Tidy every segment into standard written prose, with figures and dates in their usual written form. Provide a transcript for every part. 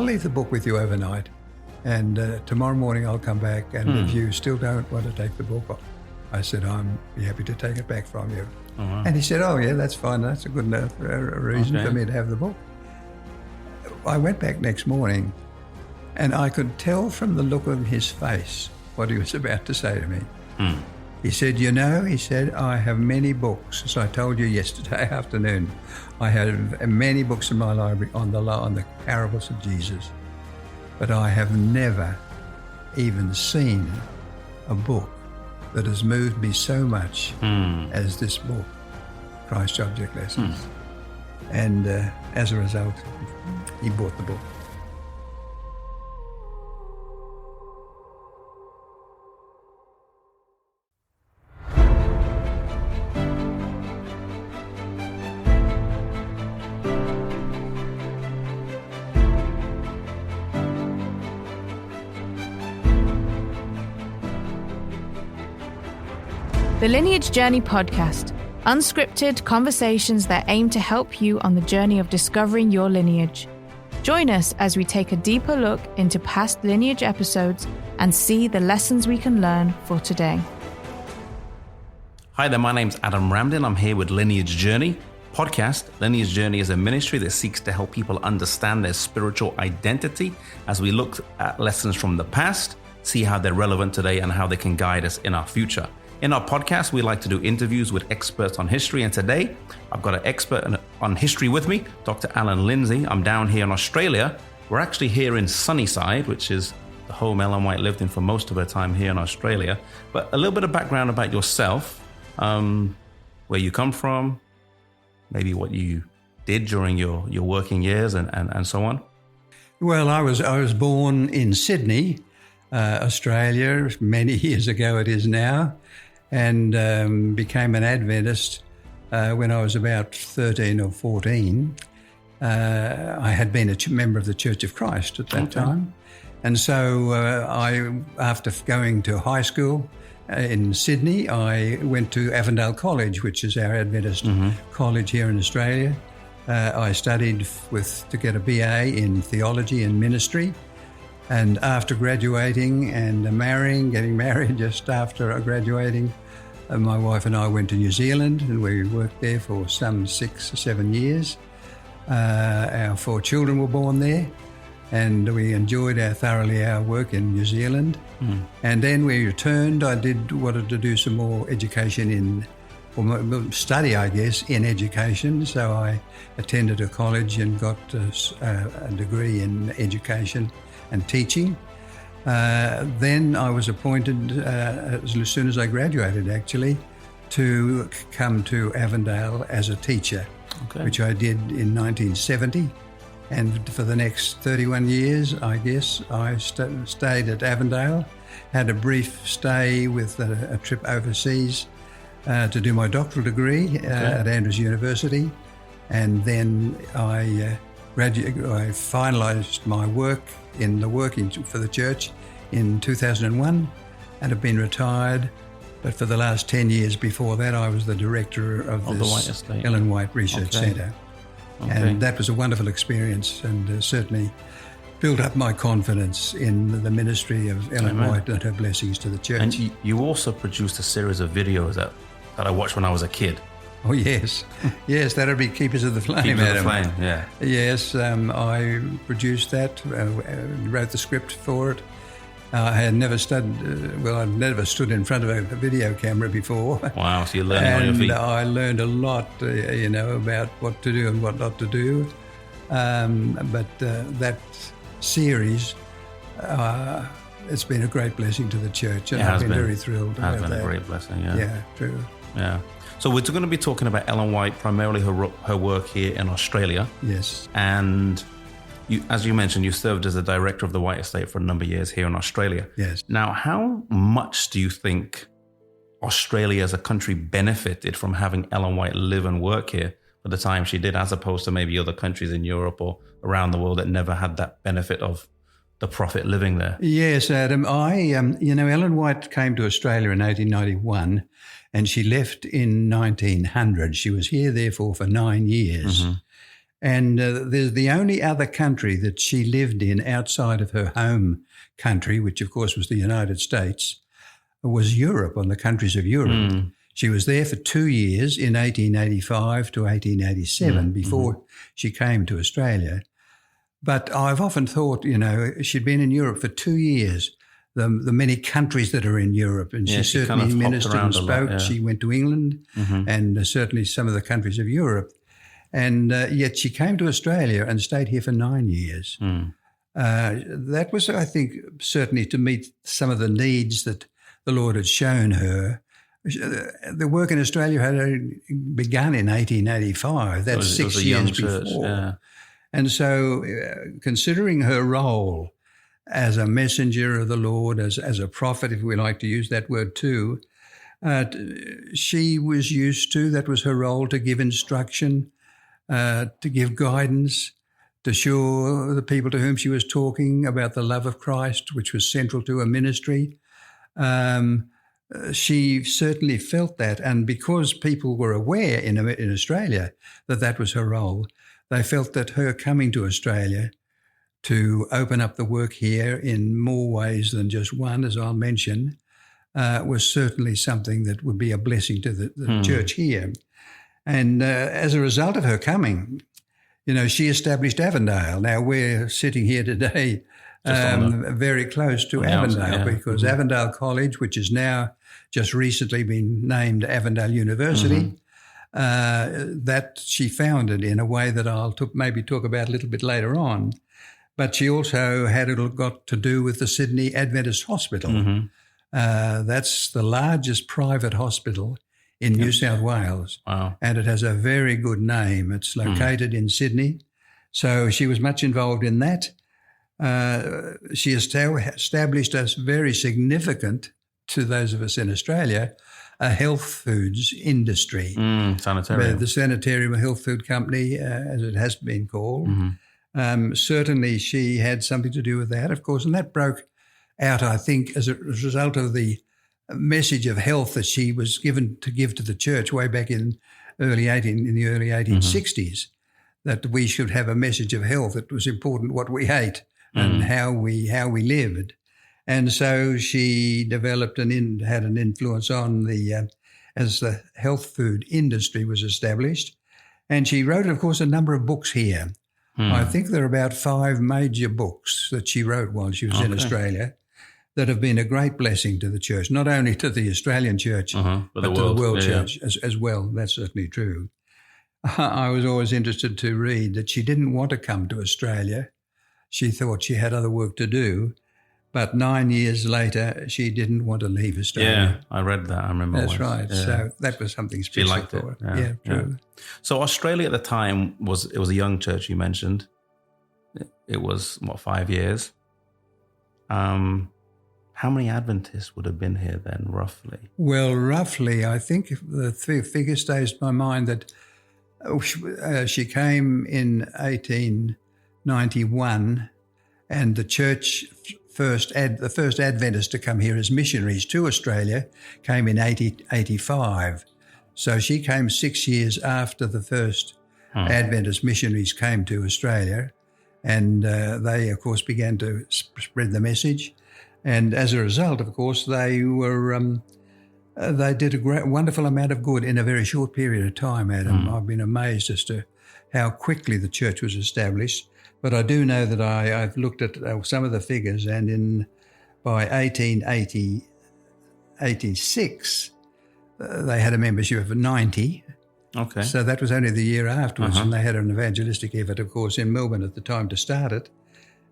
I'll leave the book with you overnight, and tomorrow morning I'll come back, and if you still don't want to take the book off, I said, I'm happy to take it back from you. Uh-huh. And he said, oh yeah, that's fine. That's a good enough reason for me to have the book. I went back next morning, and I could tell from the look of his face what he was about to say to me. He said, I have many books. As I told you yesterday afternoon, I have many books in my library on the parables of Jesus, but I have never even seen a book that has moved me so much as this book, Christ's Object Lessons. And as a result, he bought the book. The Lineage Journey podcast, unscripted conversations that aim to help you on the journey of discovering your lineage. Join us as we take a deeper look into past Lineage episodes and see the lessons we can learn for today. Hi there, my name's Adam Ramdin. I'm here with Lineage Journey podcast. Lineage Journey is a ministry that seeks to help people understand their spiritual identity as we look at lessons from the past, see how they're relevant today, and how they can guide us in our future. In our podcast, we like to do interviews with experts on history, and today I've got an expert on history with me, Dr. Allan Lindsay. I'm down here in Australia. We're actually here in Sunnyside, which is the home Ellen White lived in for most of her time here in Australia. But a little bit of background about yourself, where you come from, maybe what you did during your working years and so on. Well, I was born in Sydney, Australia, many years ago it is now, and became an Adventist when I was about 13 or 14. I had been a member of the Church of Christ at that time. And so after going to high school in Sydney, I went to Avondale College, which is our Adventist college here in Australia. I studied to get a BA in theology and ministry. And after graduating and getting married just after graduating, my wife and I went to New Zealand, and we worked there for some 6 or 7 years. Our 4 children were born there, and we enjoyed thoroughly our work in New Zealand. And then we returned. I wanted to do some more education study, I guess, in education. So I attended a college and got a degree in education and teaching. Then I was appointed, as soon as I graduated actually, to come to Avondale as a teacher, which I did in 1970. And for the next 31 years, I guess, I stayed at Avondale, had a brief stay with a trip overseas to do my doctoral degree at Andrews University. And then I finalised my work in the working for the church in 2001 and have been retired. But for the last 10 years before that, I was the director of this Ellen White Research Centre. And that was a wonderful experience, and certainly built up my confidence in the ministry of Ellen White and her blessings to the church. And you also produced a series of videos that I watched when I was a kid. Oh, yes. Yes, that would be Keepers of the Flame, Keepers Adam. of the Flame, yeah. Yes, I produced that, wrote the script for it. I had never I'd never stood in front of a video camera before. Wow, so you learned on your feet. And I learned a lot, about what to do and what not to do. But that series, it's been a great blessing to the church, and I've been very thrilled about that. It has been a great blessing, yeah. Yeah, true. Yeah. So we're going to be talking about Ellen White, primarily her work here in Australia. Yes. And as you mentioned, you served as the director of the White Estate for a number of years here in Australia. Yes. Now, how much do you think Australia as a country benefited from having Ellen White live and work here for the time she did, as opposed to maybe other countries in Europe or around the world that never had that benefit of the prophet living there? Yes, Adam. Ellen White came to Australia in 1891 and she left in 1900. She was here, therefore, for 9 years. And there's the only other country that she lived in outside of her home country, which of course was the United States, was Europe, on the countries of Europe. She was there for 2 years in 1885 to 1887 before she came to Australia. But I've often thought, she'd been in Europe for 2 years, the many countries that are in Europe, and she certainly kind of ministered and spoke. She went to England and certainly some of the countries of Europe. And yet she came to Australia and stayed here for 9 years. That was, I think, certainly to meet some of the needs that the Lord had shown her. The work in Australia had begun in 1885. That's 6 years before. Yeah. And so considering her role as a messenger of the Lord, as a prophet, if we like to use that word too, she was used to, that was her role, to give instruction, to give guidance, to show the people to whom she was talking about the love of Christ, which was central to her ministry. She certainly felt that, and because people were aware in Australia that was her role, they felt that her coming to Australia to open up the work here in more ways than just one, as I'll mention, was certainly something that would be a blessing to the church here. And as a result of her coming, she established Avondale. Now, we're sitting here today very close to Avondale because Avondale College, which has now just recently been named Avondale University, that she founded in a way that I'll maybe talk about a little bit later on. But she also had got to do with the Sydney Adventist Hospital. That's the largest private hospital in New South Wales. Wow. And it has a very good name. It's located in Sydney. So she was much involved in that. She established us very significant, to those of us in Australia, a health foods industry. Sanitarium. The Sanitarium Health Food Company, as it has been called. Certainly she had something to do with that, of course, and that broke out, I think, as a result of the message of health that she was given to give to the church way back in the early 1860s, that we should have a message of health. It was important what we ate and how we lived. And so she developed and had an influence on as the health food industry was established. And she wrote, of course, a number of books here. I think there are about 5 major books that she wrote while she was in Australia that have been a great blessing to the church, not only to the Australian church, but to the world church as well. That's certainly true. I was always interested to read that she didn't want to come to Australia. She thought she had other work to do. But 9 years later, she didn't want to leave Australia. Yeah, I read that. I remember. That's right. Yeah. So that was something special. She liked it. Yeah, true. Yeah. So Australia at the time was a young church. You mentioned it was 5 years. How many Adventists would have been here then, roughly? Well, roughly, I think the figure stays to my mind that she came in 1891, and the church. The first Adventists to come here as missionaries to Australia came in 1885. So she came 6 years after the first Adventist missionaries came to Australia, and they, of course, began to spread the message. And as a result, of course, they did a wonderful amount of good in a very short period of time, Adam. I've been amazed as to how quickly the church was established. But I do know that I've looked at some of the figures, and by 1886, they had a membership of 90. Okay. So that was only the year afterwards, and they had an evangelistic effort, of course, in Melbourne at the time to start it.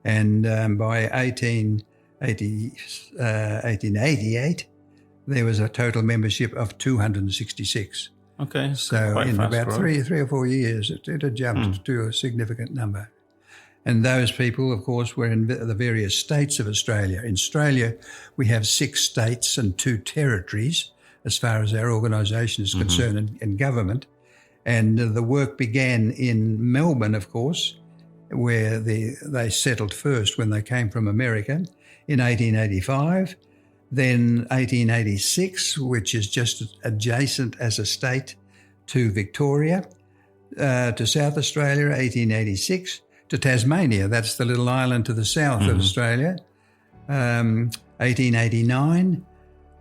And by 1888, there was a total membership of 266. Okay. So in about three or 4 years, it had jumped to a significant number. And those people, of course, were in the various states of Australia. In Australia, we have 6 states and 2 territories as far as our organisation is concerned and government. And the work began in Melbourne, of course, where they settled first when they came from America in 1885. Then 1886, which is just adjacent as a state to Victoria. to South Australia, 1886, to Tasmania, that's the little island to the south of Australia, 1889.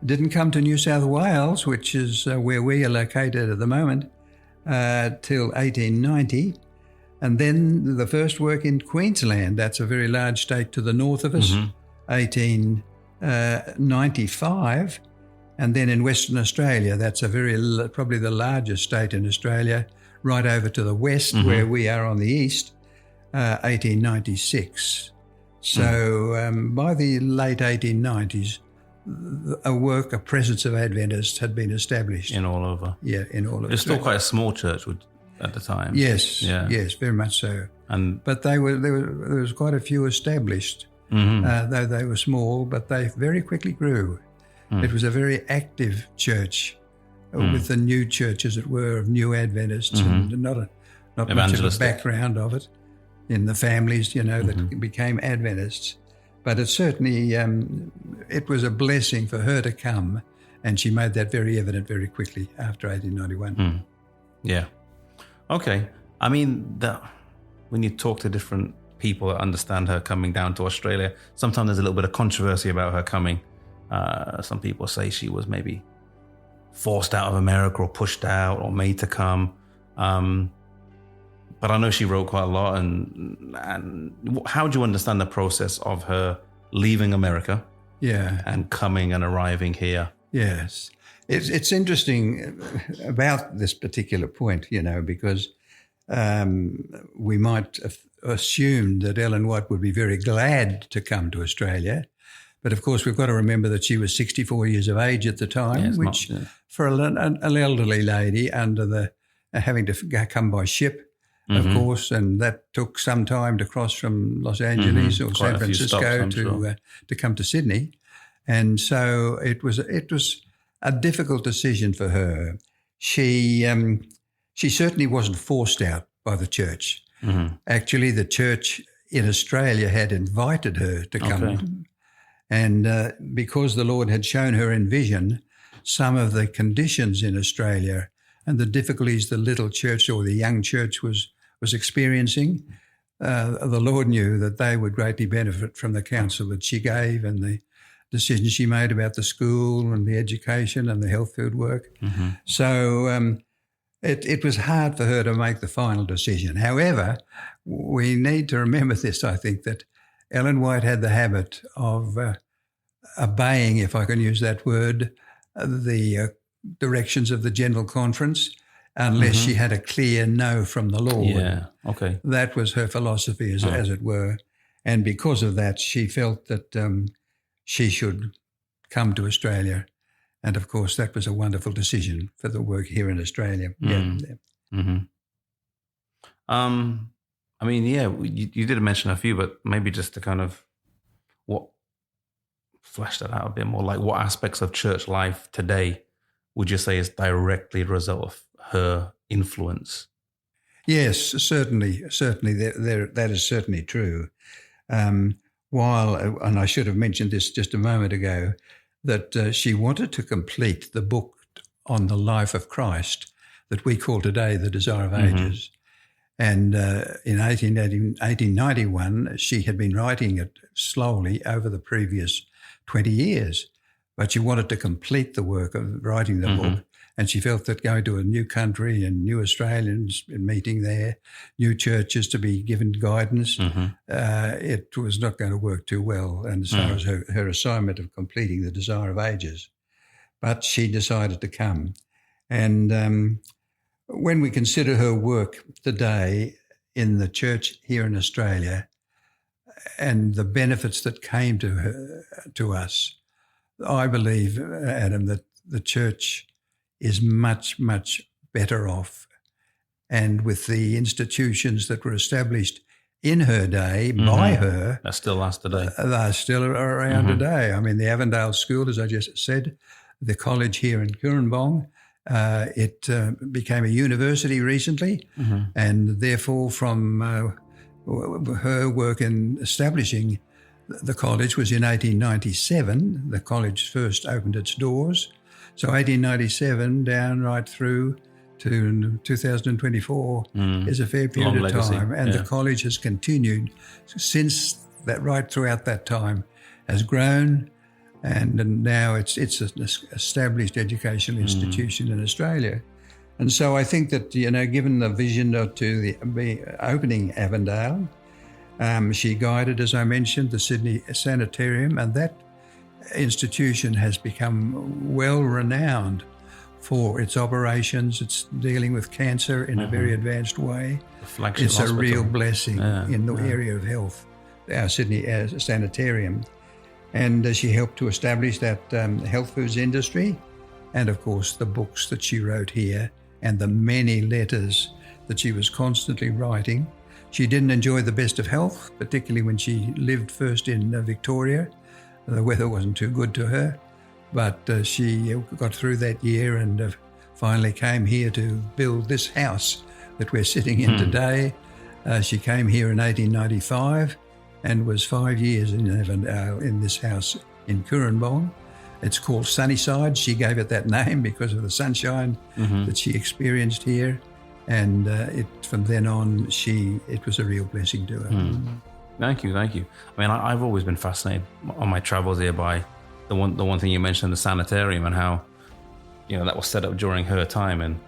Didn't come to New South Wales, which is where we are located at the moment, till 1890. And then the first work in Queensland, that's a very large state to the north of us, 1895. And then in Western Australia, that's probably the largest state in Australia, right over to the west where we are on the east, 1896. So by the late 1890s, a presence of Adventists had been established. In all over. Yeah, in all over. It's still quite a small church at the time. Yes, yes, very much so. But there was quite a few established, though they were small, but they very quickly grew. It was a very active church with the new church, as it were, of new Adventists, and not much of a background of it in the families, that became Adventists. But it certainly, it was a blessing for her to come, and she made that very evident very quickly after 1891. Yeah. Okay. I mean, when you talk to different people that understand her coming down to Australia, sometimes there's a little bit of controversy about her coming. Some people say she was maybe forced out of America or pushed out or made to come. But I know she wrote quite a lot. And how do you understand the process of her leaving America and coming and arriving here? Yes. It's interesting about this particular point, because we might have assumed that Ellen White would be very glad to come to Australia. But of course, we've got to remember that she was 64 years of age at the time, which for an elderly lady having to come by ship, of course, and that took some time to cross from Los Angeles or San Francisco to come to Sydney. And so it was a difficult decision for her. She certainly wasn't forced out by the church. Actually, the church in Australia had invited her to come. And because the Lord had shown her in vision some of the conditions in Australia and the difficulties the little church or the young church was experiencing, the Lord knew that they would greatly benefit from the counsel that she gave and the decisions she made about the school and the education and the health field work. So it was hard for her to make the final decision. However, we need to remember this, I think, that Ellen White had the habit of obeying, if I can use that word, the directions of the General Conference, unless she had a clear no from the Lord. Yeah, okay. That was her philosophy, as it were. And because of that, she felt that she should come to Australia. And, of course, that was a wonderful decision for the work here in Australia. I mean, you did mention a few, but maybe just to kind of flesh that out a bit more, like what aspects of church life today would you say is directly a result of her influence? Yes, certainly. That is certainly true. And I should have mentioned this just a moment ago, that she wanted to complete the book on the life of Christ that we call today The Desire of Ages. And in 1891, she had been writing it slowly over the previous 20 years, but she wanted to complete the work of writing the book. And she felt that going to a new country and new Australians and meeting there, new churches to be given guidance, it was not going to work too well. And as far as her assignment of completing The Desire of Ages, but she decided to come. And when we consider her work today in the church here in Australia and the benefits that came to us, I believe, Adam, that the church is much, much better off. And with the institutions that were established in her day, by her. That still last today. They're still around today. I mean, the Avondale School, as I just said, the college here in Cooranbong, it became a university recently, and therefore from her work in establishing the college was in 1897. The college first opened its doors. So 1897 down right through to 2024 is a fair period Long of legacy. time. And the college has continued since that, right throughout that time, has grown. And now it's an established educational institution in Australia. And so I think that, given the vision to the opening Avondale, she guided, as I mentioned, the Sydney Sanitarium, and that institution has become well renowned for its operations. It's dealing with cancer in a very advanced way. It's a real blessing in the area of health, our Sydney Sanitarium. And she helped to establish that health foods industry, and of course the books that she wrote here and the many letters that she was constantly writing. She didn't enjoy the best of health, particularly when she lived first in Victoria. The weather wasn't too good to her, but she got through that year and finally came here to build this house that we're sitting in today. She came here in 1895 and was 5 years in this house in Currumbong. It's called Sunnyside. She gave it that name because of the sunshine that she experienced here. And from then on, it was a real blessing to her. Thank you. I mean, I've always been fascinated on my travels here by the one thing you mentioned, the sanitarium, and how, that was set up during her time. And,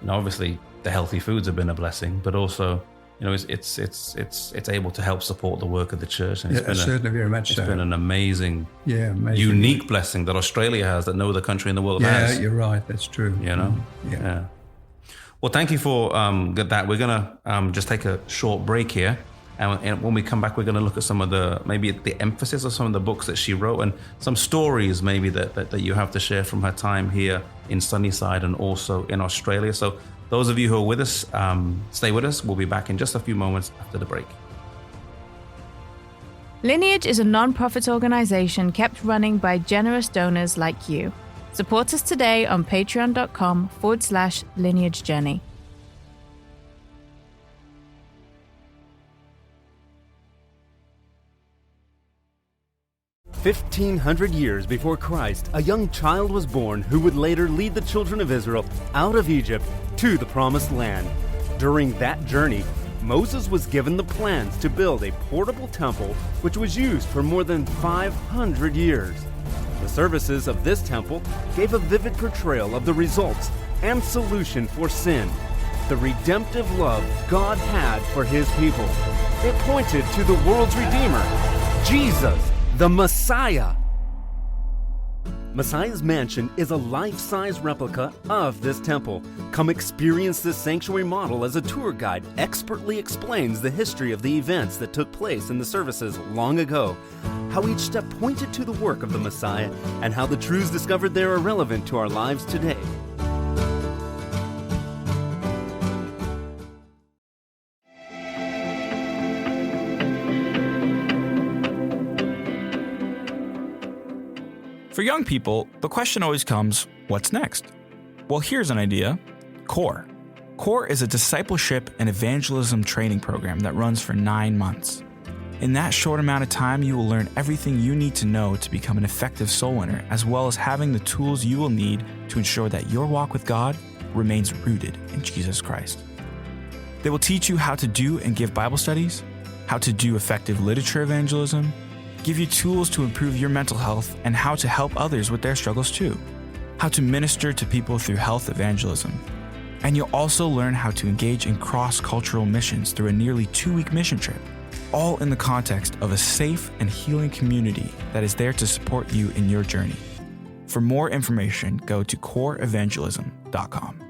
obviously the healthy foods have been a blessing, but also, it's able to help support the work of the church. And certainly very much so. It's been an amazing, unique blessing that Australia has that no other country in the world has. Yeah, you're right. That's true. Yeah. Well, thank you for that. We're going to just take a short break here. And when we come back, we're going to look at some of maybe the emphasis of some of the books that she wrote and some stories maybe that you have to share from her time here in Sunnyside and also in Australia. So those of you who are with us, stay with us. We'll be back in just a few moments after the break. Lineage is a non-profit organization kept running by generous donors like you. Support us today on patreon.com/Lineage Journey. "1,500 years before Christ, a young child was born who would later lead the children of Israel out of Egypt to the Promised Land. During that journey, Moses was given the plans to build a portable temple which was used for more than 500 years. The services of this temple gave a vivid portrayal of the results and solution for sin, the redemptive love God had for His people. It pointed to the world's Redeemer, Jesus, the Messiah. Messiah's Mansion is a life-size replica of this temple. Come experience this sanctuary model as a tour guide expertly explains the history of the events that took place in the services long ago, how each step pointed to the work of the Messiah, and how the truths discovered there are relevant to our lives today. For young people, the question always comes, what's next? Well, here's an idea: CORE. CORE is a discipleship and evangelism training program that runs for 9 months. In that short amount of time, you will learn everything you need to know to become an effective soul winner, as well as having the tools you will need to ensure that your walk with God remains rooted in Jesus Christ. They will teach you how to do and give Bible studies, how to do effective literature evangelism, give you tools to improve your mental health, and how to help others with their struggles too, how to minister to people through health evangelism. And you'll also learn how to engage in cross-cultural missions through a nearly 2-week mission trip, all in the context of a safe and healing community that is there to support you in your journey. For more information, go to coreevangelism.com.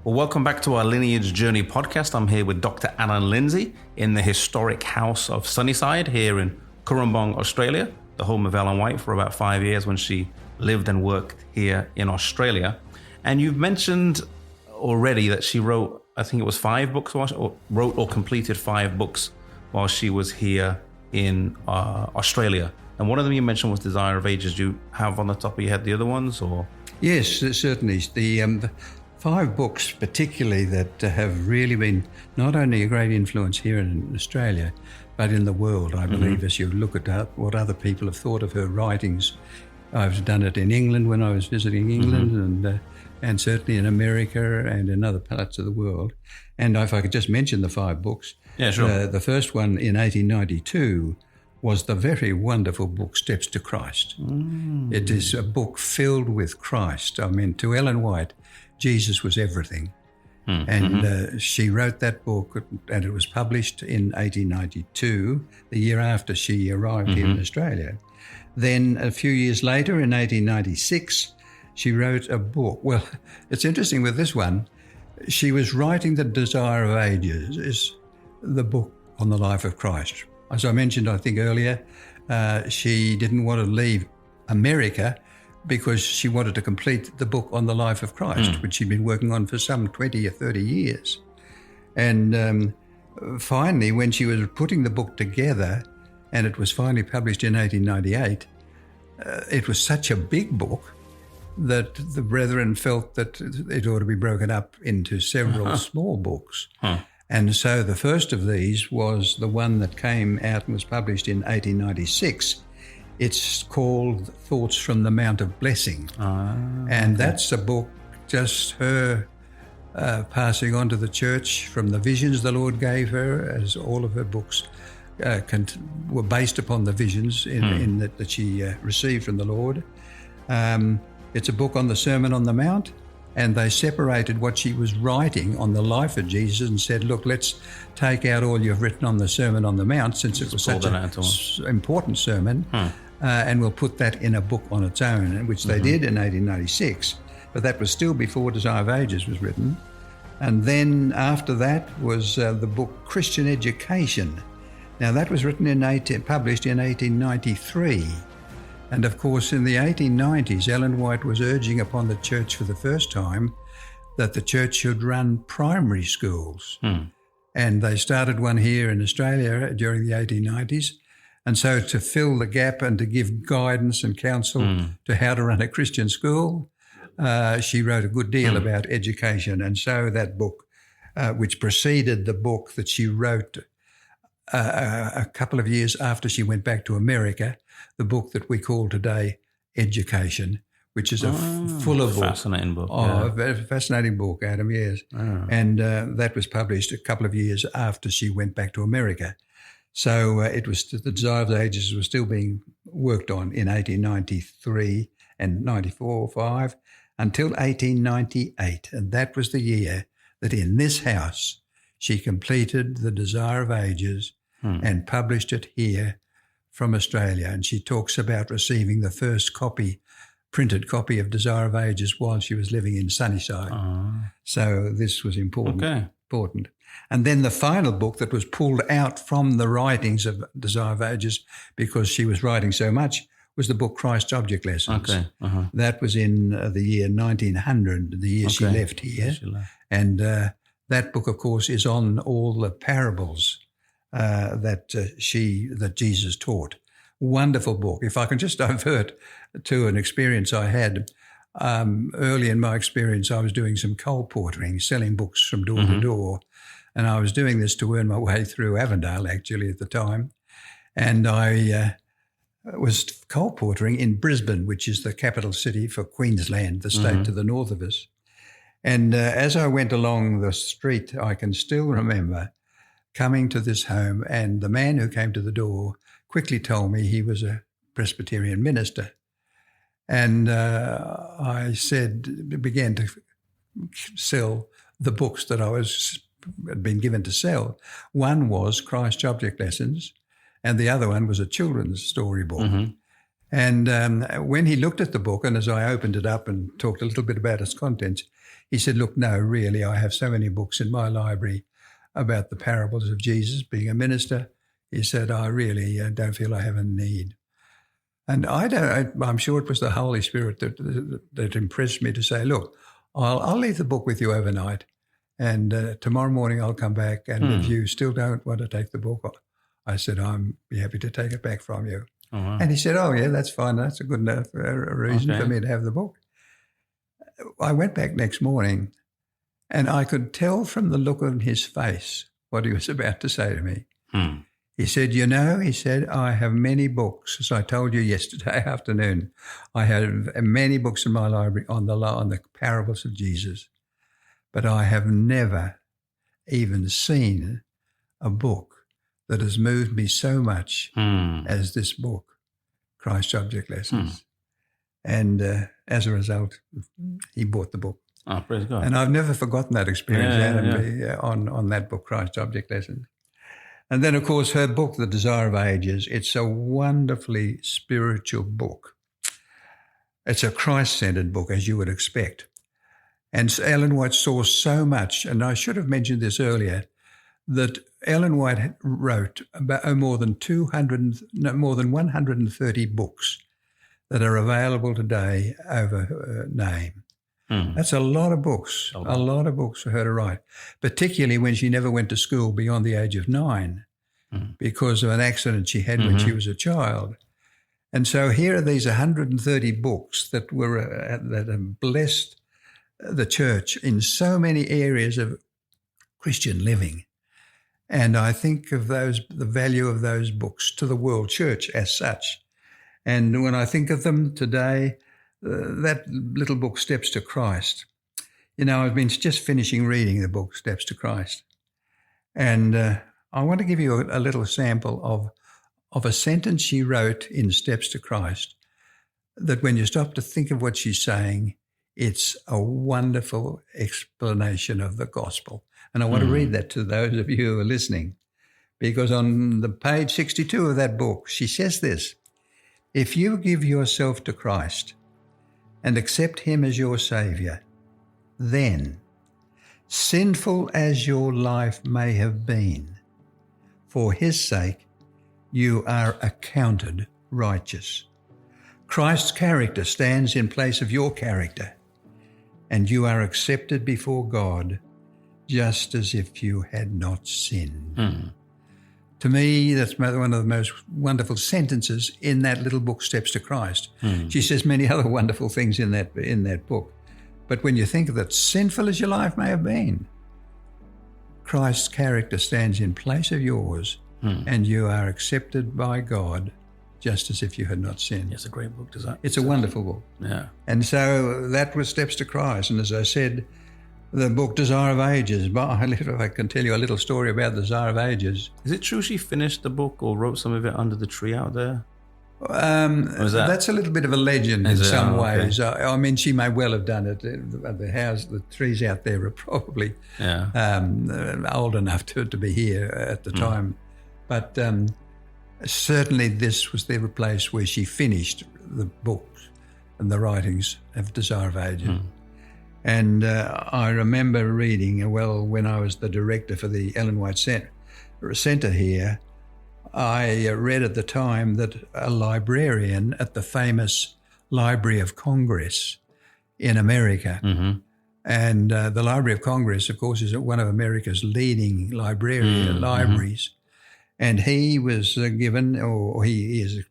Well, welcome back to our Lineage Journey podcast. I'm here with Dr. Allan Lindsay in the historic house of Sunnyside here in Currumbong, Australia, the home of Ellen White for about 5 years when she lived and worked here in Australia. And you've mentioned already that she wrote, I think it was 5 books, or wrote or completed 5 books while she was here in Australia. And one of them you mentioned was Desire of Ages. Do you have on the top of your head the other ones, or? Yes, certainly. The 5 books particularly that have really been not only a great influence here in Australia, but in the world, I believe, as you look at what other people have thought of her writings. I've done it in England when I was visiting England, and certainly in America and in other parts of the world. And if I could just mention the 5 books. Yeah, sure. The first one in 1892 was the very wonderful book, Steps to Christ. It is a book filled with Christ. I mean, to Ellen White, Jesus was everything. And she wrote that book, and it was published in 1892, the year after she arrived here in Australia. Then a few years later, in 1896, she wrote a book. Well, it's interesting with this one. She was writing The Desire of Ages, is the book on the life of Christ. As I mentioned, I think earlier, she didn't want to leave America because she wanted to complete the book on the life of Christ, which she'd been working on for some 20 or 30 years. And finally, when she was putting the book together, and it was finally published in 1898, it was such a big book that the brethren felt that it ought to be broken up into several small books. And so the first of these was the one that came out and was published in 1896. It's called Thoughts from the Mount of Blessing. And that's a book, just her passing on to the church from the visions the Lord gave her, as all of her books were based upon the visions that she received from the Lord. It's a book on the Sermon on the Mount, and they separated what she was writing on the life of Jesus and said, look, let's take out all you've written on the Sermon on the Mount, since it was such an important sermon, and we'll put that in a book on its own, which they did in 1896. But that was still before Desire of Ages was written. And then after that was the book Christian Education. Now that was written published in 1893. And of course, in the 1890s, Ellen White was urging upon the church for the first time that the church should run primary schools. And they started one here in Australia during the 1890s. And so to fill the gap and to give guidance and counsel to how to run a Christian school, she wrote a good deal about education. And so that book, which preceded the book that she wrote a couple of years after she went back to America, the book that we call today Education, which is a fuller book. Fascinating book. A very fascinating book, Adam, yes. And that was published a couple of years after she went back to America. So it was The Desire of the Ages was still being worked on in 1893 and 94, 5, until 1898. And that was the year that in this house she completed The Desire of Ages and published it here from Australia. And she talks about receiving the first printed copy of Desire of Ages while she was living in Sunnyside. So this was important. And then the final book that was pulled out from the writings of Desire of Ages, because she was writing so much, was the book Christ's Object Lessons. That was in the year 1900, the year she left here. And that book, of course, is on all the parables that Jesus taught. Wonderful book. If I can just divert to an experience I had early in my experience, I was doing some colporteuring, selling books from door to door, and I was doing this to earn my way through Avondale, actually, at the time. And I was colporteuring in Brisbane, which is the capital city for Queensland, the state to the north of us. And as I went along the street, I can still remember coming to this home, and the man who came to the door quickly told me he was a Presbyterian minister. And I began to sell the books that had been given to sell. One was Christ's Object Lessons, and the other one was a children's story book. And when he looked at the book, and as I opened it up and talked a little bit about its contents, he said, look, no, really, I have so many books in my library about the parables of Jesus. Being a minister, he said, I really don't feel I have a need. And I'm sure it was the Holy Spirit that impressed me to say, look, I'll leave the book with you overnight, and tomorrow morning I'll come back, and if you still don't want to take the book, I said, I'm be happy to take it back from you. Oh, wow. And he said, oh, yeah, that's fine. That's a good enough reason for me to have the book. I went back next morning and I could tell from the look on his face what he was about to say to me. He said, he said, I have many books. As I told you yesterday afternoon, I have many books in my library on the parables of Jesus, but I have never even seen a book that has moved me so much as this book, Christ's Object Lessons. And as a result, he bought the book. Oh, praise God. And I've never forgotten that experience on that book, Christ's Object Lessons. And then, of course, her book, The Desire of Ages, it's a wonderfully spiritual book. It's a Christ-centered book, as you would expect. And Ellen White saw so much, and I should have mentioned this earlier, that Ellen White wrote about more than 130 books that are available today over her name. That's a lot of books, a lot of books for her to write, particularly when she never went to school beyond the age of 9 because of an accident she had when she was a child. And so here are these 130 books that have blessed the church in so many areas of Christian living. And I think of the value of those books to the world church as such. And when I think of them today, that little book, Steps to Christ, I've been just finishing reading the book, Steps to Christ. And I want to give you a little sample of a sentence she wrote in Steps to Christ that when you stop to think of what she's saying, it's a wonderful explanation of the gospel. And I want to read that to those of you who are listening, because on the page 62 of that book, she says this: if you give yourself to Christ and accept him as your Saviour, then, sinful as your life may have been, for his sake you are accounted righteous. Christ's character stands in place of your character, and you are accepted before God just as if you had not sinned. To me, that's one of the most wonderful sentences in that little book, Steps to Christ. She says many other wonderful things in that book. But when you think of that, sinful as your life may have been, Christ's character stands in place of yours, and you are accepted by God just as if you had not sinned. It's a great book, It's a wonderful book. Yeah. And so that was Steps to Christ. And as I said, the book Desire of Ages, I can tell you a little story about the Desire of Ages. Is it true she finished the book or wrote some of it under the tree out there? That's a little bit of a legend in some ways. Okay. I mean, she may well have done it. The trees out there are probably old enough to be here at the time. But certainly this was the place where she finished the books and the writings of Desire of Ages. And I remember reading, when I was the director for the Ellen White Centre here, I read at the time that a librarian at the famous Library of Congress in America, and the Library of Congress, of course, is one of America's leading libraries, and he was given,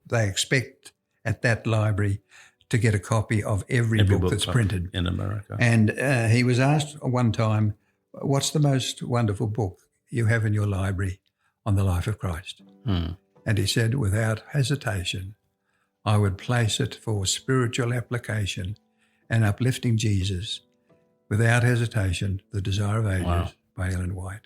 they expect at that library to get a copy of every book that's printed in America. And he was asked one time, what's the most wonderful book you have in your library on the life of Christ? And he said, without hesitation, I would place it for spiritual application and uplifting Jesus. Without hesitation, The Desire of Ages by Ellen White.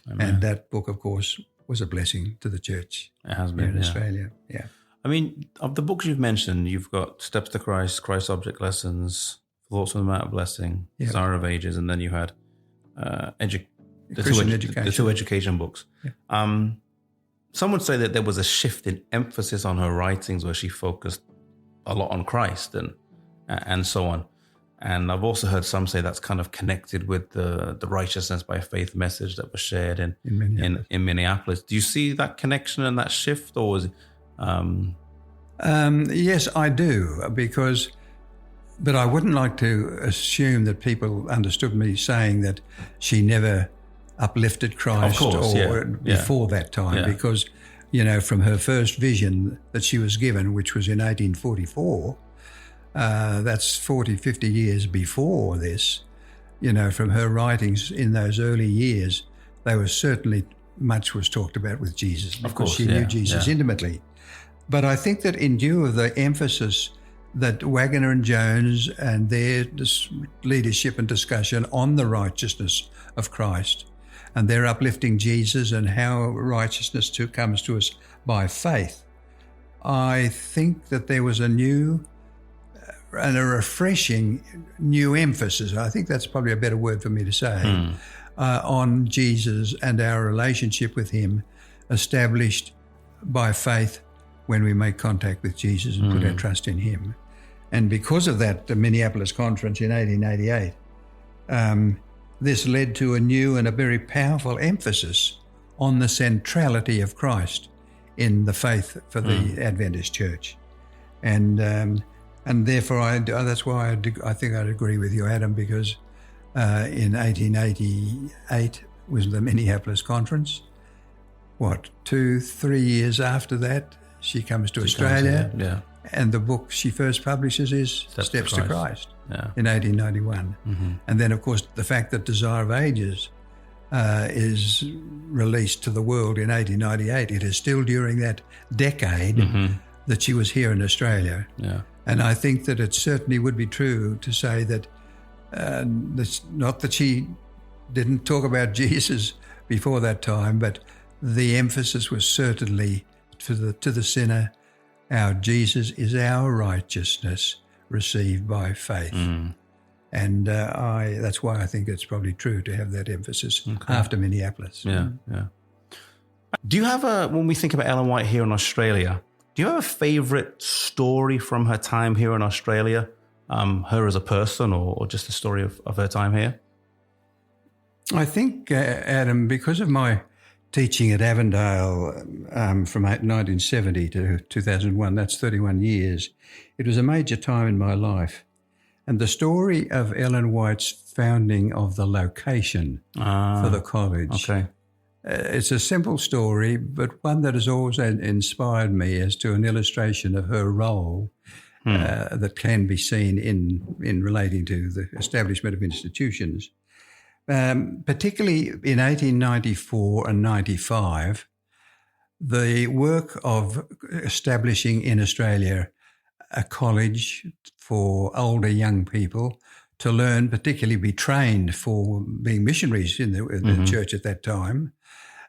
Amen. And that book, of course, was a blessing to the church. It has been, in Australia. Yeah. I mean, of the books you've mentioned, you've got Steps to Christ, Christ's Object Lessons, Thoughts on the Mount of Blessing, Desire of Ages, and then you had the two education books. Yeah. Some would say that there was a shift in emphasis on her writings where she focused a lot on Christ and so on. And I've also heard some say that's kind of connected with the righteousness by faith message that was shared in Minneapolis. Do you see that connection and that shift, or is it, yes, I do, but I wouldn't like to assume that people understood me saying that she never uplifted Christ before that time, because from her first vision that she was given, which was in 1844. That's 40, 50 years before this. From her writings in those early years, there was certainly much was talked about with Jesus, because of course, she knew Jesus intimately. But I think that in view of the emphasis that Waggoner and Jones and their leadership and discussion on the righteousness of Christ, and their uplifting Jesus and how righteousness comes to us by faith, I think that there was a new and a refreshing new emphasis, I think that's probably a better word for me to say, on Jesus and our relationship with him, established by faith when we make contact with Jesus and put our trust in him. And because of that, the Minneapolis Conference in 1888, this led to a new and a very powerful emphasis on the centrality of Christ in the faith for the Adventist Church. And therefore, that's why I think I'd agree with you, Adam, because in 1888 was the Minneapolis Conference. 2-3 years after that, she comes to Australia. And the book she first publishes is Steps to Christ in 1891. And then, of course, the fact that Desire of Ages is released to the world in 1898, it is still during that decade that she was here in Australia. And I think that it certainly would be true to say that, not that she didn't talk about Jesus before that time, but the emphasis was certainly to the sinner, our Jesus is our righteousness received by faith. And that's why I think it's probably true to have that emphasis after Minneapolis. Do you have when we think about Ellen White here in Australia, do you have a favorite story from her time here in Australia? Her as a person, or just the story of her time here? I think, Adam, because of my teaching at Avondale from 1970 to 2001, that's 31 years, it was a major time in my life. And the story of Ellen White's founding of the location for the college, it's a simple story, but one that has always inspired me as to an illustration of her role that can be seen in relating to the establishment of institutions. Particularly in 1894 and 95, the work of establishing in Australia a college for older young people to learn, particularly be trained for being missionaries in the church at that time,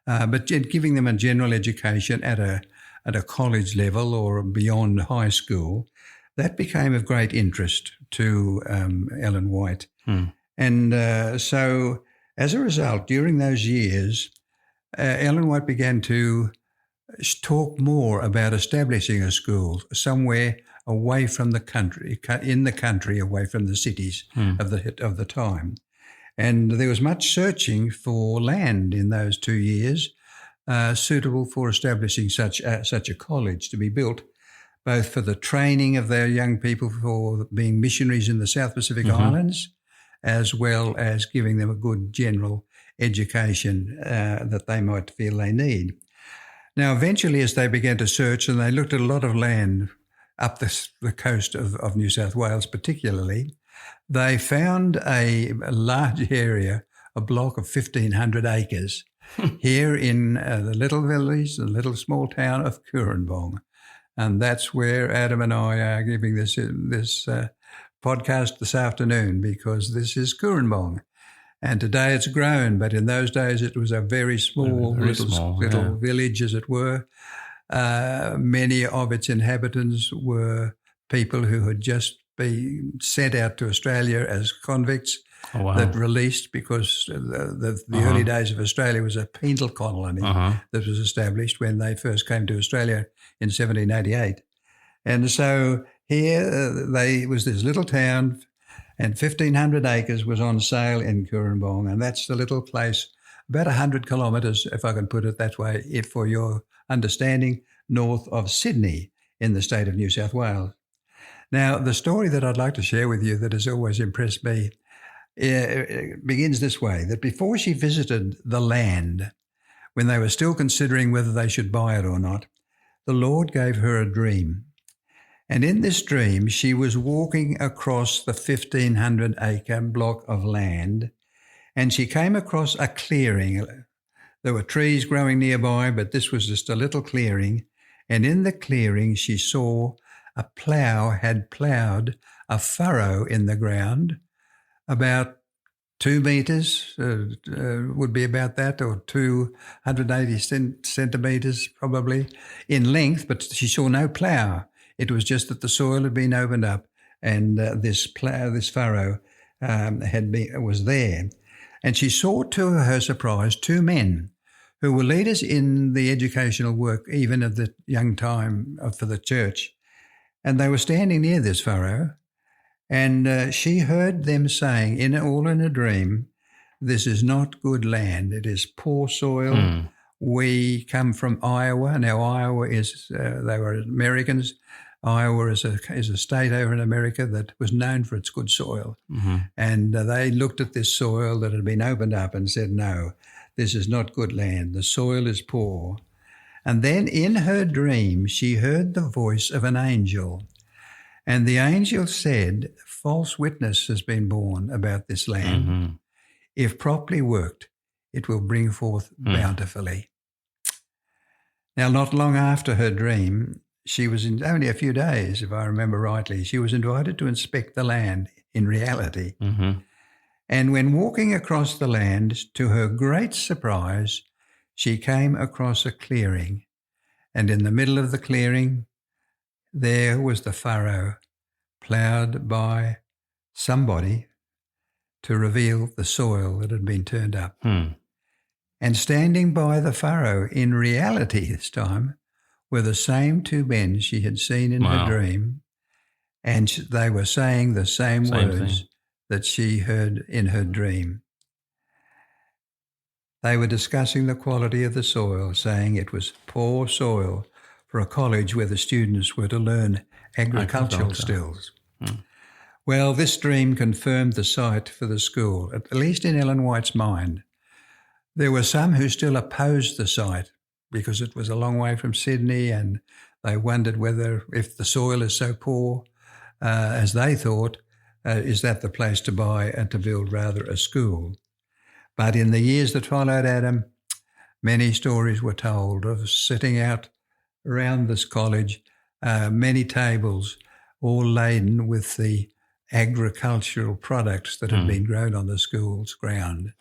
but giving them a general education at a college level or beyond high school, that became of great interest to Ellen White. And so as a result, during those years, Ellen White began to talk more about establishing a school somewhere away from the country, in the country, away from the cities of the time. And there was much searching for land in those 2 years suitable for establishing such a college to be built, both for the training of their young people for being missionaries in the South Pacific Islands, as well as giving them a good general education that they might feel they need. Now, eventually, as they began to search, and they looked at a lot of land up the coast of New South Wales particularly, they found a large area, a block of 1,500 acres, here in the little village, the little small town of Cooranbong. And that's where Adam and I are giving this podcast this afternoon, because this is Cooranbong. And today it's grown, but in those days it was a very small, little village, as it were. Many of its inhabitants were people who had just been sent out to Australia as convicts that released, because the early days of Australia was a penal colony that was established when they first came to Australia in 1788. And so here was this little town, and 1,500 acres was on sale in Cooranbong, and that's the little place, about 100 kilometres, if I can put it that way, if for your understanding, north of Sydney in the state of New South Wales. Now, the story that I'd like to share with you that has always impressed me begins this way, that before she visited the land when they were still considering whether they should buy it or not, the Lord gave her a dream. And in this dream, she was walking across the 1,500-acre block of land, and she came across a clearing. There were trees growing nearby, but this was just a little clearing. And in the clearing, she saw a plough had ploughed a furrow in the ground, about 2 meters, would be about that, or 280 centimeters probably in length, but she saw no plough. It was just that the soil had been opened up, and this furrow was there. And she saw, to her surprise, 2 men who were leaders in the educational work, even at the young time for the church. And they were standing near this furrow, and she heard them saying, all in a dream, "This is not good land. It is poor soil. We come from Iowa." Now, Iowa is, they were Americans. Iowa is a state over in America that was known for its good soil. And they looked at this soil that had been opened up and said, "No, this is not good land. The soil is poor." And then in her dream, she heard the voice of an angel. And the angel said, "False witness has been born about this land. If properly worked, it will bring forth bountifully." Now, not long after her dream, she was only a few days, if I remember rightly, she was invited to inspect the land in reality. And when walking across the land, to her great surprise, she came across a clearing. And in the middle of the clearing, there was the furrow ploughed by somebody to reveal the soil that had been turned up. And standing by the furrow in reality this time were the same 2 men she had seen in her dream, and they were saying the same words that she heard in her dream. They were discussing the quality of the soil, saying it was poor soil for a college where the students were to learn agricultural skills. Well, this dream confirmed the site for the school, at least in Ellen White's mind. There were some who still opposed the site because it was a long way from Sydney, and they wondered whether, if the soil is so poor, as they thought, is that the place to buy and to build rather a school? But in the years that followed Adam, many stories were told of sitting out around this college, many tables, all laden with the agricultural products that had been grown on the school's ground.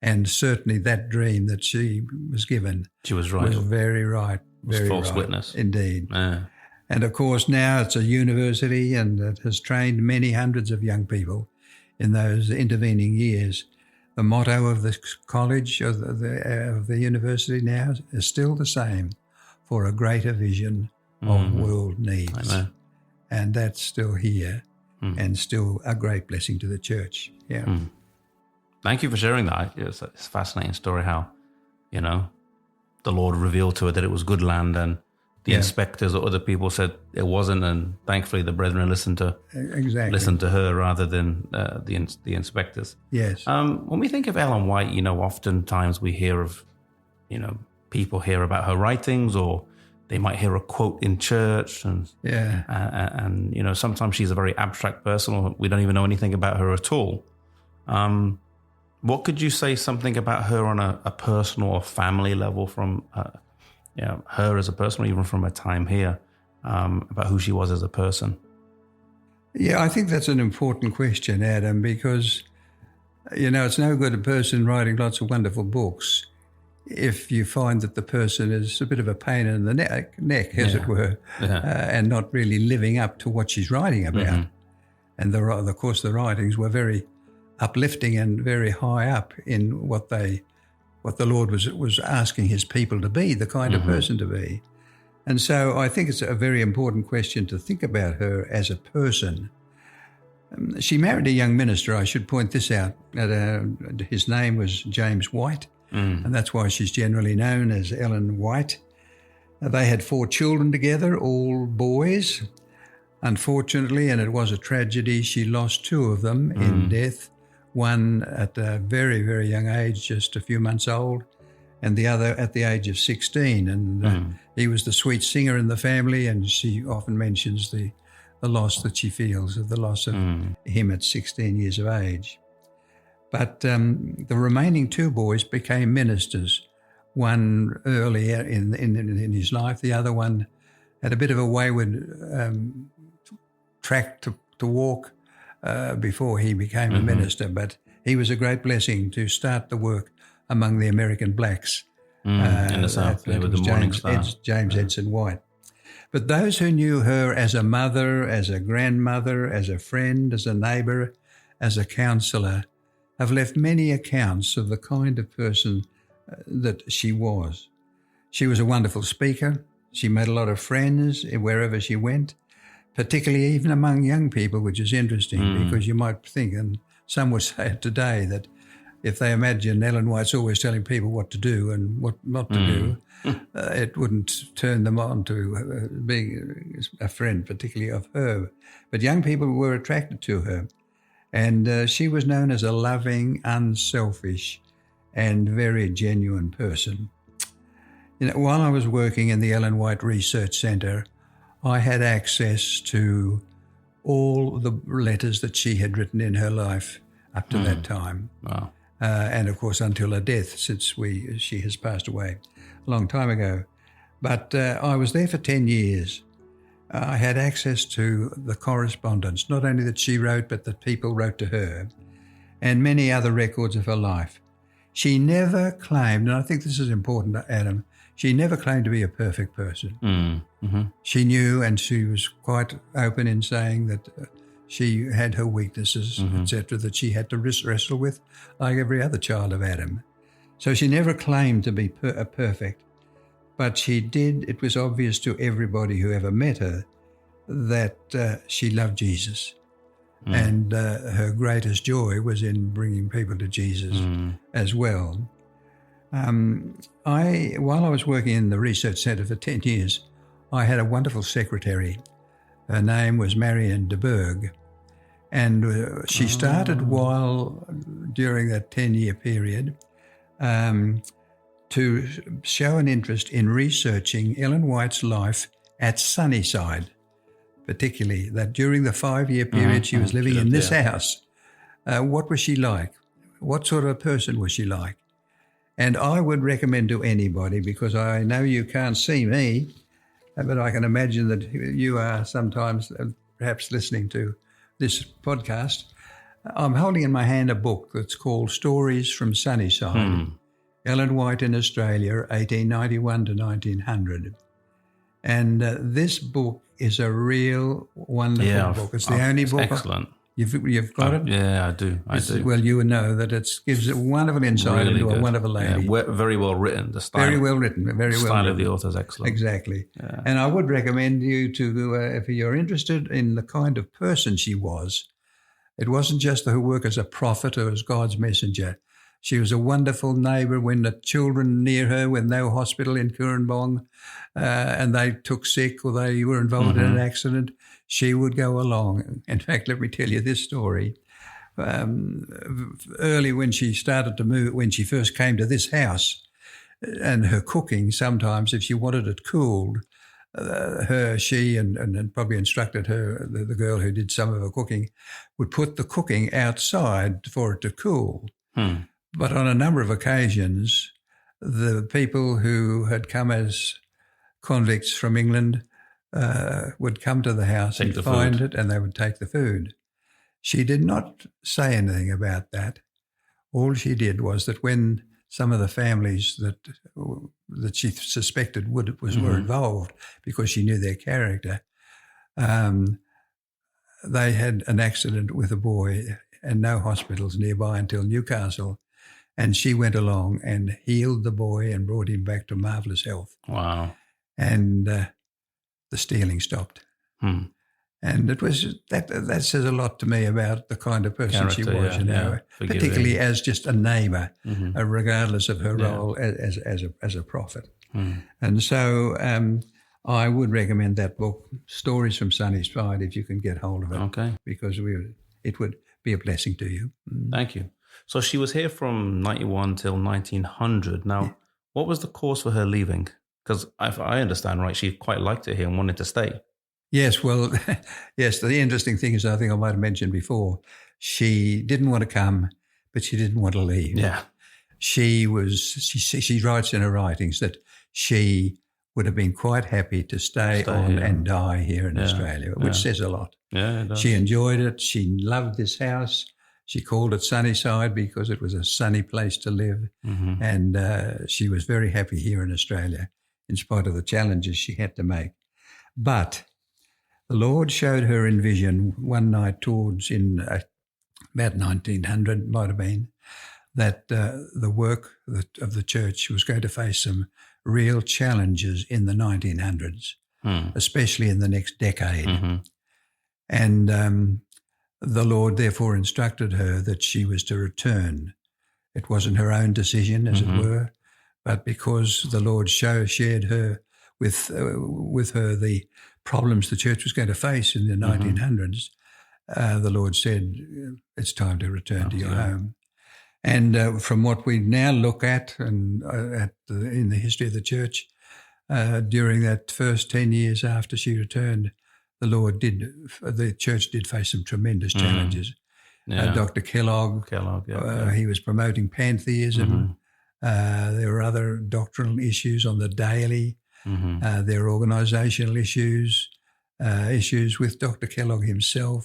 And certainly that dream that she was given, she was right. Was very right. Very false right, witness. Indeed. And of course now it's a university, and it has trained many hundreds of young people in those intervening years. The motto of the college, of the university now, is still the same: for a greater vision of world needs. Amen. And that's still here and still a great blessing to the church. Yeah. Thank you for sharing that. It's a fascinating story how, the Lord revealed to her that it was good land, and the inspectors or other people said it wasn't, and thankfully the brethren listened to her rather than the inspectors. Yes. When we think of Ellen White, oftentimes we hear of, people hear about her writings, or they might hear a quote in church, and sometimes she's a very abstract person, or we don't even know anything about her at all. What could you say something about her on a personal or family level from her as a person, or even from her time here, about who she was as a person? Yeah, I think that's an important question, Adam, because, it's no good a person writing lots of wonderful books if you find that the person is a bit of a pain in the neck, as it were, and not really living up to what she's writing about. And of course, the writings were very uplifting and very high up in what the Lord was asking his people to be, the kind of person to be. And so I think it's a very important question to think about her as a person. She married a young minister, I should point this out. His name was James White, and that's why she's generally known as Ellen White. They had 4 children together, all boys. Unfortunately, and it was a tragedy, she lost 2 of them in death. One at a very, very young age, just a few months old, and the other at the age of 16. And he was the sweet singer in the family, and she often mentions the loss that she feels of the loss of him at 16 years of age. But the remaining two boys became ministers, one earlier in his life, the other one had a bit of a wayward track to walk before he became a minister, but he was a great blessing to start the work among the American blacks. In the South, with the Morning Star. James Edson White. But those who knew her as a mother, as a grandmother, as a friend, as a neighbour, as a counsellor, have left many accounts of the kind of person that she was. She was a wonderful speaker. She made a lot of friends wherever she went, particularly even among young people, which is interesting because you might think, and some would say it today, that if they imagine Ellen White's always telling people what to do and what not to do, it wouldn't turn them on to being a friend, particularly of her. But young people were attracted to her. And she was known as a loving, unselfish, and very genuine person. You know, while I was working in the Ellen White Research Centre, I had access to all the letters that she had written in her life up to that time. Wow. And of course, until her death, since she has passed away a long time ago. But I was there for 10 years. I had access to the correspondence, not only that she wrote, but that people wrote to her, and many other records of her life. She never claimed, and I think this is important, Adam, she never claimed to be a perfect person. She knew, and she was quite open in saying that she had her weaknesses, etc., that she had to wrestle with, like every other child of Adam. So she never claimed to be perfect. But she did, it was obvious to everybody who ever met her that she loved Jesus. And her greatest joy was in bringing people to Jesus as well. While I was working in the research centre for 10 years, I had a wonderful secretary. Her name was Marion de Berg. And she started during that 10-year period, to show an interest in researching Ellen White's life at Sunnyside, particularly that during the 5-year period she was living in this house. What was she like? What sort of a person was she like? And I would recommend to anybody, because I know you can't see me, but I can imagine that you are sometimes perhaps listening to this podcast. I'm holding in my hand a book that's called Stories from Sunnyside. Ellen White in Australia, 1891 to 1900. And this book is a real wonderful book. It's the only book. Excellent. You've got it? Yeah, I do. Well, you would know that it gives a wonderful insight into a wonderful lady. Yeah, very well written. The style, very well written. Very well written. The style of the author is excellent. Exactly. Yeah. And I would recommend you to, if you're interested in the kind of person she was, it wasn't just her work as a prophet or as God's messenger. She was a wonderful neighbour when the children near her, when no hospital in Kurrambong, and they took sick or they were involved in an accident, she would go along. In fact, let me tell you this story. Early when she started to move, when she first came to this house, and her cooking, sometimes if she wanted it cooled, she probably instructed her, the girl who did some of her cooking, would put the cooking outside for it to cool. But on a number of occasions, the people who had come as convicts from England would come to the house and find it, and they would take the food. She did not say anything about that. All she did was that when some of the families that she suspected were involved, because she knew their character, they had an accident with a boy and no hospitals nearby until Newcastle. And she went along and healed the boy and brought him back to marvellous health. Wow. And the stealing stopped. And it was that says a lot to me about the kind of person she was, particularly as just a neighbour, regardless of her role as a prophet. And so I would recommend that book, Stories from Sunnyside, if you can get hold of it, because it would be a blessing to you. Thank you. So she was here from 91 till 1900. Now, What was the cause for her leaving? Because if I understand right, she quite liked it here and wanted to stay. Yes, well, yes, the interesting thing is, I think I might have mentioned before, she didn't want to come, but she didn't want to leave. Yeah. She writes in her writings that she would have been quite happy to stay on here. and die here in Australia, which says a lot. Yeah, it does. She enjoyed it. She loved this house. She called it Sunnyside because it was a sunny place to live. Mm-hmm. And she was very happy here in Australia, in spite of the challenges she had to make. But the Lord showed her in vision one night about 1900, might have been, that the work of the church was going to face some real challenges in the 1900s, especially in the next decade. Mm-hmm. And the Lord therefore instructed her that she was to return. It wasn't her own decision, as it were, but because the Lord shared her with her the problems the church was going to face in the 1900s, the Lord said, it's time to return to your home. And from what we now look at and in the history of the church, during that first 10 years after she returned, the church did face some tremendous challenges. Dr. Kellogg, he was promoting pantheism. There were other doctrinal issues on the daily. There were organisational issues, issues with Dr. Kellogg himself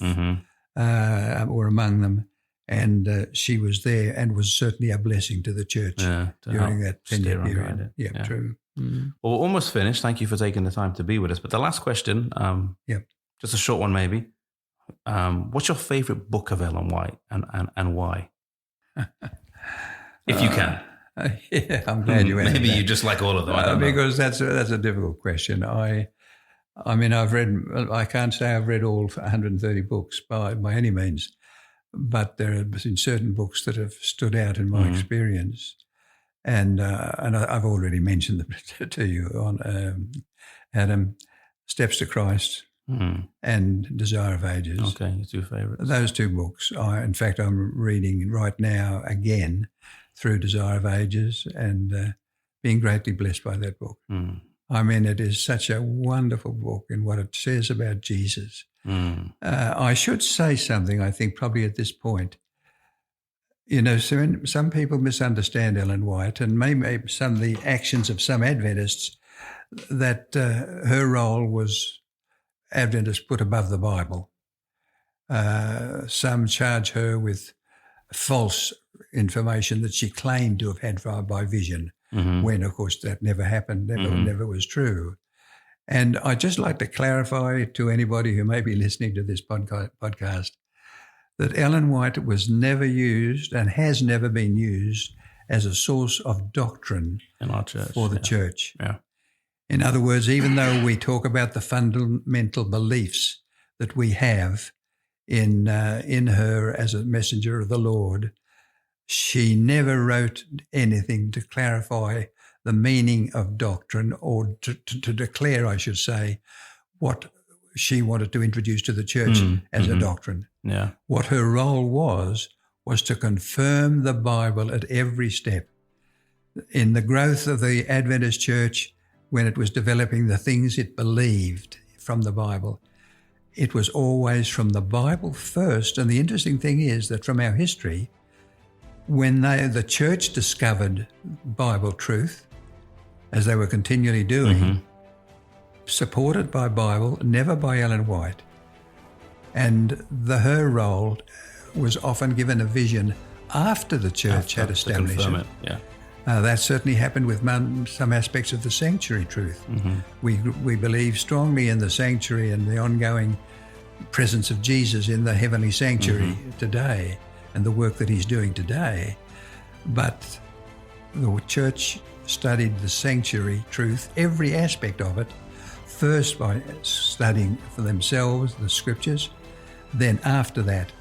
were among them. And she was there and was certainly a blessing to the church during that 10-year period. Yeah, true. Well, we're almost finished. Thank you for taking the time to be with us. But the last question, just a short one maybe. What's your favourite book of Ellen White and why? If you can. Yeah, I'm glad you asked maybe that. You just like all of them. I don't know. Because that's a difficult question. I mean, I can't say I've read all 130 books by any means, but there have been certain books that have stood out in my experience. And I've already mentioned them to you on Adam, Steps to Christ and Desire of Ages. Okay, your two favourites. Those two books. In fact, I'm reading right now again through Desire of Ages and being greatly blessed by that book. I mean, it is such a wonderful book in what it says about Jesus. I should say something, I think, probably at this point. You know, some people misunderstand Ellen White, and maybe some of the actions of some Adventists, that her role was Adventists put above the Bible. Some charge her with false information that she claimed to have had by vision, when, of course, that never happened, never was true. And I'd just like to clarify to anybody who may be listening to this podcast that Ellen White was never used and has never been used as a source of doctrine in our church, for the church. Yeah. In other words, even though we talk about the fundamental beliefs that we have in her as a messenger of the Lord, she never wrote anything to clarify the meaning of doctrine or to declare, I should say, what she wanted to introduce to the church as a doctrine. Yeah. What her role was to confirm the Bible at every step. In the growth of the Adventist church, when it was developing the things it believed from the Bible, it was always from the Bible first. And the interesting thing is that from our history, when the church discovered Bible truth, as they were continually doing, supported by Bible, never by Ellen White, and her role was often given a vision after the church had established it. Yeah. That certainly happened with some aspects of the sanctuary truth. We believe strongly in the sanctuary and the ongoing presence of Jesus in the heavenly sanctuary today and the work that he's doing today. But the church studied the sanctuary truth, every aspect of it, first by studying for themselves the scriptures. Then after that,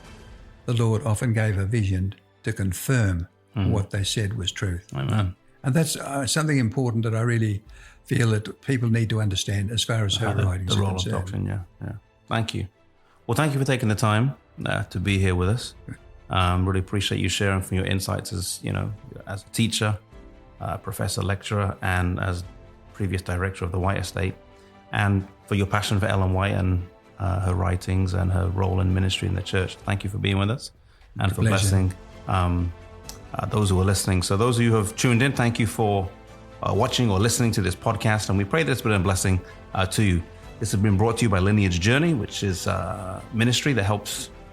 the Lord often gave a vision to confirm what they said was truth. Amen. And that's something important that I really feel that people need to understand as far as her writings the are role of concerned. doctrine, yeah. Thank you. Well, thank you for taking the time to be here with us. Really appreciate you sharing from your insights as a teacher, professor, lecturer, and as previous director of the White Estate, and for your passion for Ellen White and her writings and her role in ministry in the church. Thank you for being with us and for blessing those who are listening. So those of you who have tuned in, thank you for watching or listening to this podcast, and we pray that it's been a blessing to you. This has been brought to you by Lineage Journey, which is a ministry that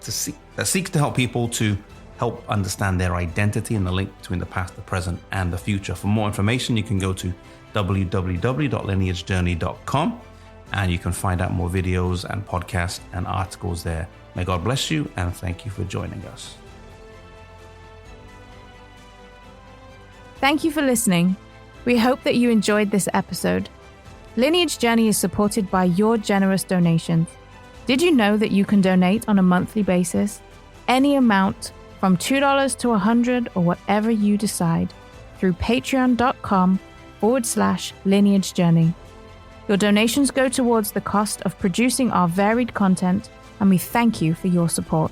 seeks to help people to help understand their identity and the link between the past, the present, and the future. For more information, you can go to www.lineagejourney.com, and you can find out more videos and podcasts and articles there. May God bless you, and thank you for joining us. Thank you for listening. We hope that you enjoyed this episode. Lineage Journey is supported by your generous donations. Did you know that you can donate on a monthly basis? Any amount from $2 to $100 or whatever you decide through patreon.com/Lineage Journey. Your donations go towards the cost of producing our varied content, and we thank you for your support.